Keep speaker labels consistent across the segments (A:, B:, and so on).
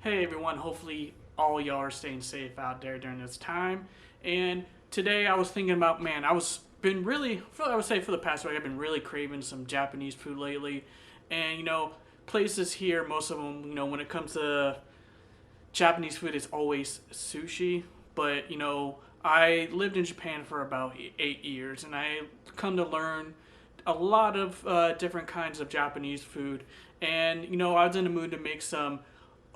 A: Hey everyone, hopefully all y'all are staying safe out there during this time. And today I was thinking about, man, I would say for the past week, I've been really craving some Japanese food lately. And, places here, most of them, when it comes to Japanese food, it's always sushi. But, I lived in Japan for about 8 years and I come to learn a lot of different kinds of Japanese food. And, I was in the mood to make some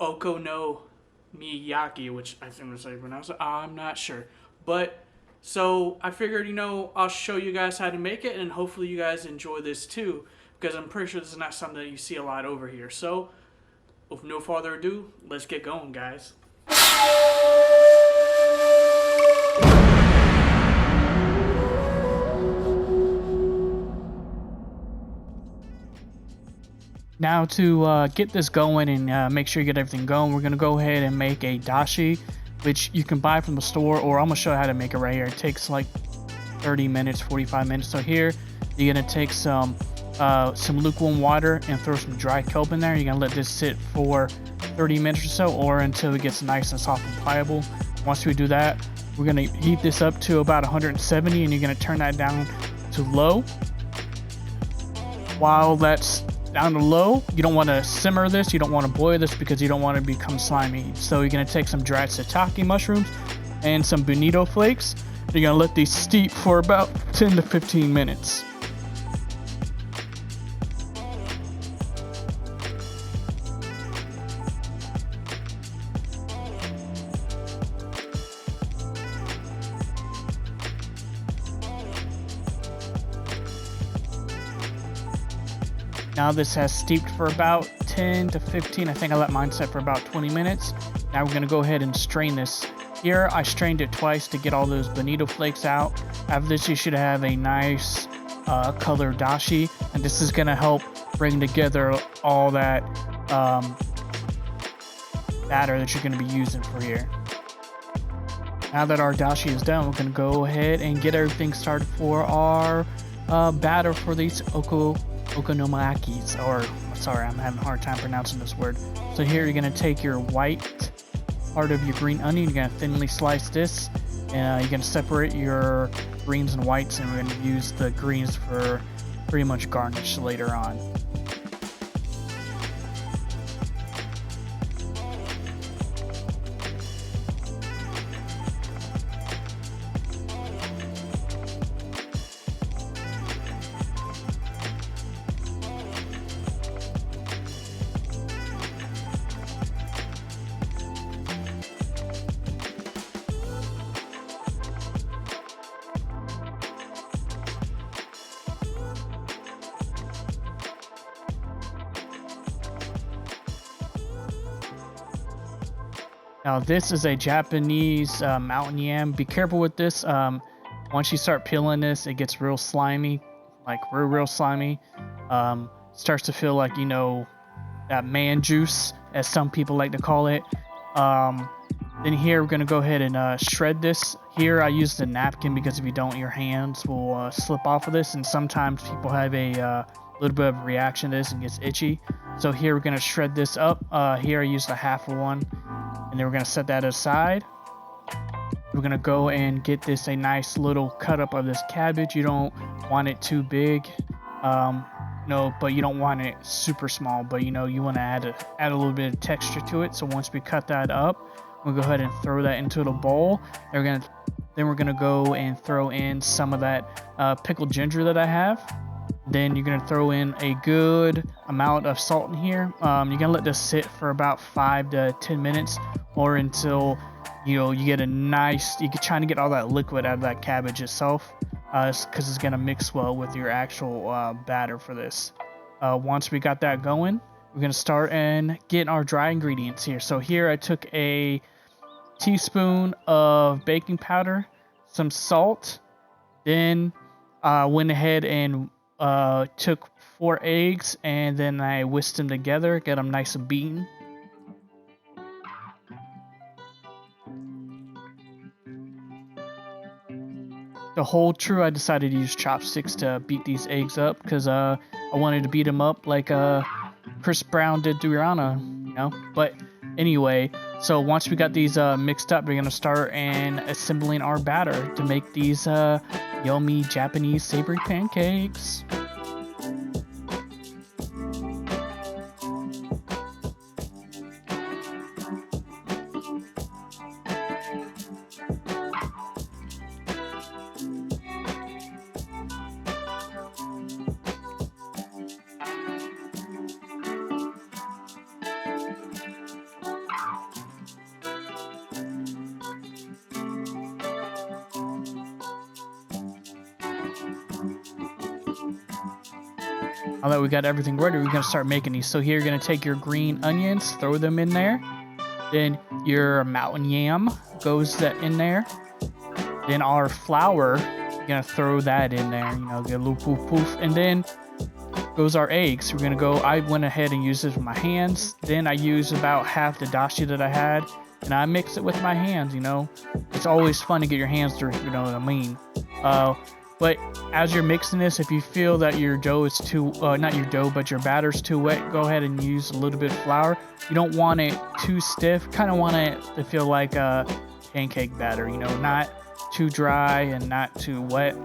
A: Okonomiyaki, which I think was how you pronounce it. I'm not sure. But so I figured, I'll show you guys how to make it, and hopefully you guys enjoy this too, because I'm pretty sure this is not something that you see a lot over here. So, with no further ado, let's get going, guys. Now to get this going and make sure you get everything going, we're going to go ahead and make a dashi, which you can buy from the store, or I'm going to show you how to make it right here. It takes like 30 minutes, 45 minutes. So here, you're going to take some lukewarm water and throw some dried kelp in there. You're going to let this sit for 30 minutes or so, or until it gets nice and soft and pliable. Once we do that, we're going to heat this up to about 170, and you're going to turn that down to low. While that's down to low, you don't want to simmer this, you don't want to boil this because you don't want it to become slimy. So you're going to take some dried shiitake mushrooms and some bonito flakes. You're going to let these steep for about 10 to 15 minutes. Now this has steeped for about 10 to 15. I think I let mine set for about 20 minutes. Now we're going to go ahead and strain this. Here I strained it twice to get all those bonito flakes out. After this, you should have a nice color dashi, and this is going to help bring together all that batter that you're going to be using for here. Now that our dashi is done, we're going to go ahead and get everything started for our batter for these Okonomiyakis, or sorry, I'm having a hard time pronouncing this word. So here you're going to take your white part of your green onion, you're going to thinly slice this, and you're going to separate your greens and whites, and we're going to use the greens for pretty much garnish later on. Now this is a Japanese mountain yam. Be careful with this. Once you start peeling this, it gets real slimy, like real slimy. Starts to feel like, that man juice, as some people like to call it. Then here we're gonna go ahead and shred this. Here I used a napkin because if you don't, your hands will slip off of this, and sometimes people have a little bit of reaction to this and gets itchy. So here we're gonna shred this up. Here I used a half of one. And then we're going to set that aside. We're going to go and get this a nice little cut up of this cabbage. You don't want it too big, but you don't want it super small. But you want to add a little bit of texture to it. So once we cut that up, we'll go ahead and throw that into the bowl. Then we're going to go and throw in some of that pickled ginger that I have. Then you're going to throw in a good amount of salt in here. You're going to let this sit for about 5 to 10 minutes, or until you get a nice, you're trying to get all that liquid out of that cabbage itself, because it's going to mix well with your actual batter for this. Once we got that going, we're going to start and get our dry ingredients here. So here I took a teaspoon of baking powder, some salt, then went ahead and took 4 eggs, and then I whisked them together, get them nice and beaten. To hold true, I decided to use chopsticks to beat these eggs up because I wanted to beat them up like Chris Brown did to Rihanna, But Anyway, so once we got these mixed up, we're gonna start and assembling our batter to make these yummy Japanese savory pancakes. Now that we got everything ready, we're gonna start making these. So here you're gonna take your green onions, throw them in there. Then your mountain yam goes in there. Then our flour, you're gonna throw that in there, you know, get a little poof poof. And then goes our eggs. We're gonna go, I went ahead and used this with my hands. Then I used about half the dashi that I had, and I mix it with my hands, you know. It's always fun to get your hands dirty, you know what I mean. But as you're mixing this, if you feel that your dough is too, not your dough, but your batter's too wet, go ahead and use a little bit of flour. You don't want it too stiff, kind of want it to feel like a pancake batter, you know, not too dry and not too wet.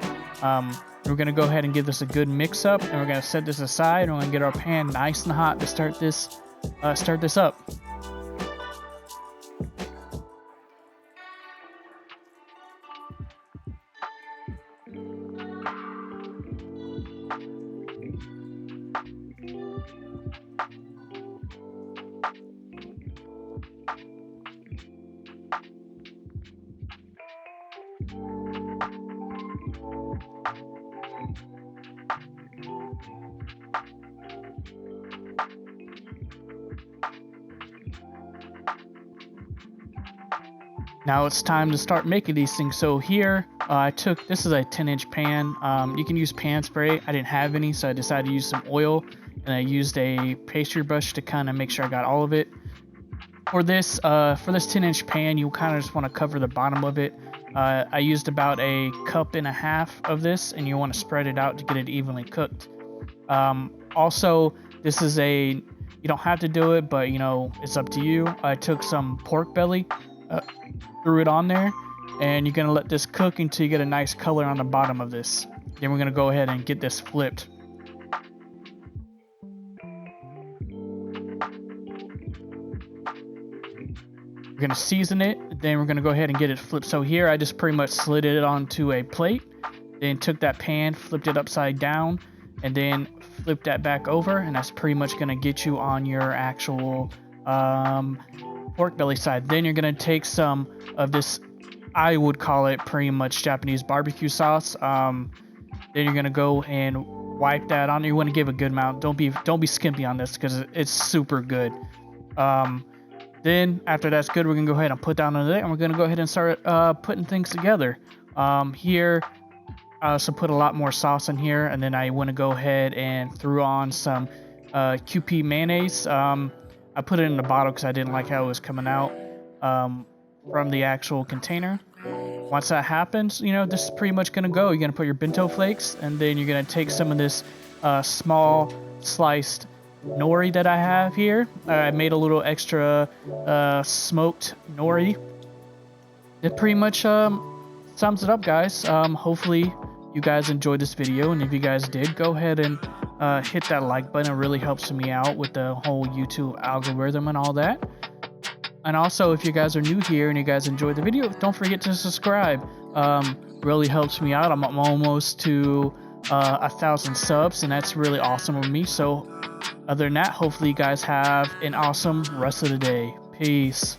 A: We're gonna go ahead and give this a good mix up, and we're gonna set this aside, and we're gonna get our pan nice and hot to start this up. Now it's time to start making these things. So here, this is a 10-inch pan. You can use pan spray. I didn't have any, so I decided to use some oil, and I used a pastry brush to kind of make sure I got all of it. For this 10-inch pan, you kind of just want to cover the bottom of it. I used about a cup and a half of this, and you want to spread it out to get it evenly cooked. Also, this is you don't have to do it, but you know, it's up to you. I took some pork belly, threw it on there, and you're gonna let this cook until you get a nice color on the bottom of this. Then we're gonna go ahead and get this flipped. We're gonna season it, then we're gonna go ahead and get it flipped. So here I just pretty much slid it onto a plate, then took that pan, flipped it upside down, and then flipped that back over, and that's pretty much gonna get you on your actual pork belly side. Then you're gonna take some of this, I would call it pretty much Japanese barbecue sauce. Then you're gonna go and wipe that on. You want to give a good amount. Don't be skimpy on this because it's super good. Then after that's good, we're gonna go ahead and put down on it, and we're gonna go ahead and start putting things together. Here, I also put a lot more sauce in here, and then I want to go ahead and threw on some QP mayonnaise. I put it in the bottle because I didn't like how it was coming out from the actual container. Once that happens, you know, this is pretty much gonna go. You're gonna put your bento flakes, and then you're gonna take some of this small sliced nori that I have here. I made a little extra smoked nori. It pretty much sums it up, guys. Hopefully you guys enjoyed this video, and if you guys did, go ahead and hit that like button. It really helps me out with the whole YouTube algorithm and all that. And also, if you guys are new here and you guys enjoyed the video, don't forget to subscribe. Really helps me out. I'm almost to 1,000 subs, and that's really awesome with me. So other than that, hopefully you guys have an awesome rest of the day. Peace.